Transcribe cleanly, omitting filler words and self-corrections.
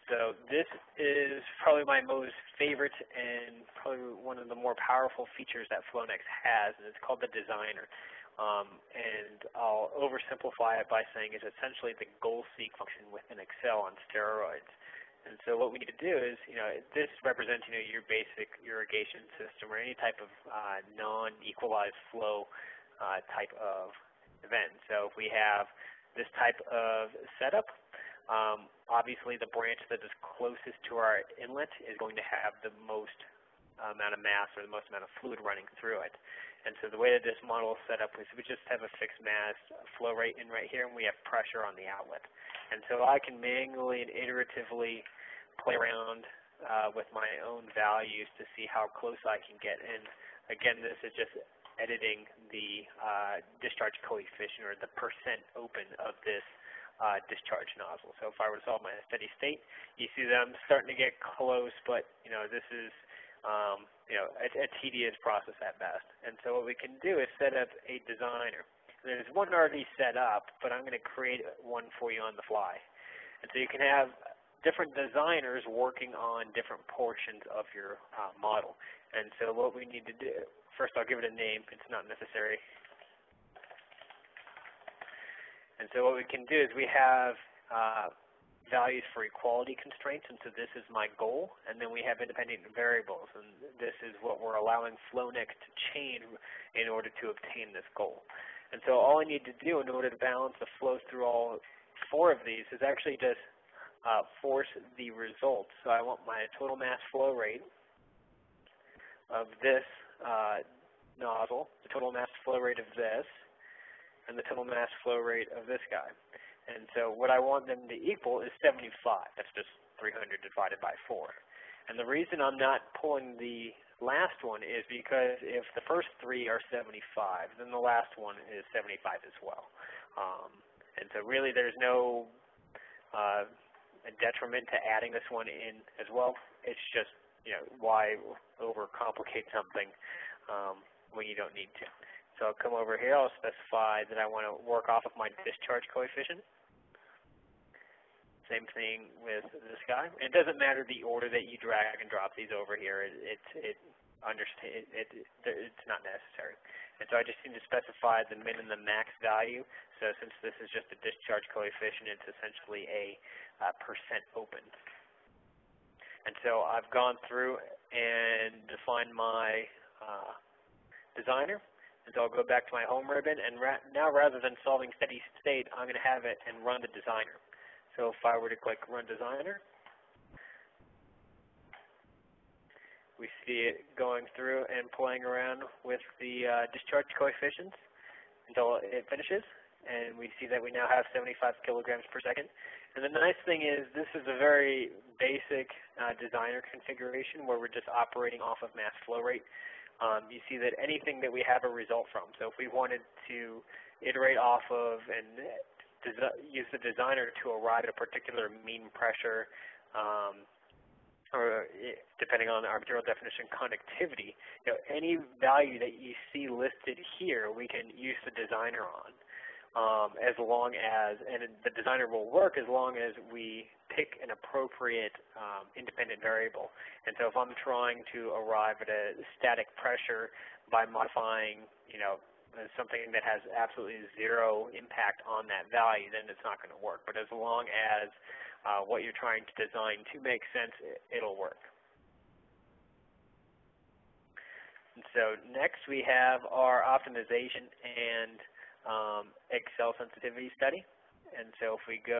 so this is probably my most favorite and probably one of the more powerful features that Flownex has, and it's called the Designer. And I'll oversimplify it by saying it's essentially the goal-seek function within Excel on steroids. And so what we need to do is, this represents, your basic irrigation system or any type of non-equalized flow type of event. So if we have this type of setup, obviously the branch that is closest to our inlet is going to have the most amount of mass or the most amount of fluid running through it. And so the way that this model is set up is we just have a fixed mass flow rate in right here, and we have pressure on the outlet. And so I can manually and iteratively play around with my own values to see how close I can get. And again, this is just editing the discharge coefficient or the percent open of this discharge nozzle. So if I were to solve my steady state, you see that I'm starting to get close, but this is a tedious process at best. And so what we can do is set up a designer. There's one already set up, but I'm going to create one for you on the fly. And so you can have different designers working on different portions of your model. And so what we need to do, first I'll give it a name. It's not necessary. And so what we can do is we have values for equality constraints, and so this is my goal, and then we have independent variables, and this is what we're allowing Flownex to change in order to obtain this goal. And so all I need to do in order to balance the flows through all four of these is actually just force the results. So I want my total mass flow rate of this nozzle, the total mass flow rate of this, and the total mass flow rate of this guy. And so what I want them to equal is 75. That's just 300 divided by 4. And the reason I'm not pulling the last one is because if the first three are 75, then the last one is 75 as well. And so really there's no detriment to adding this one in as well. It's just, why overcomplicate something when you don't need to. So I'll come over here, I'll specify that I want to work off of my discharge coefficient. Same thing with this guy. It doesn't matter the order that you drag and drop these over here. It's not necessary. And so I just need to specify the min and the max value. So since this is just a discharge coefficient, it's essentially a percent open. And so I've gone through and defined my designer. And so I'll go back to my home ribbon, and now rather than solving steady state, I'm going to have it and run the designer. So if I were to click Run Designer, we see it going through and playing around with the discharge coefficients until it finishes. And we see that we now have 75 kilograms per second. And the nice thing is this is a very basic designer configuration where we're just operating off of mass flow rate. You see that anything that we have a result from. So if we wanted to iterate off of and use the designer to arrive at a particular mean pressure, or depending on our material definition, conductivity, any value that you see listed here, we can use the designer on. As long as, and the designer will work as long as we pick an appropriate independent variable. And so if I'm trying to arrive at a static pressure by modifying, something that has absolutely zero impact on that value, then it's not going to work. But as long as what you're trying to design to make sense, it'll work. And so next we have our optimization and Excel sensitivity study. And so if we go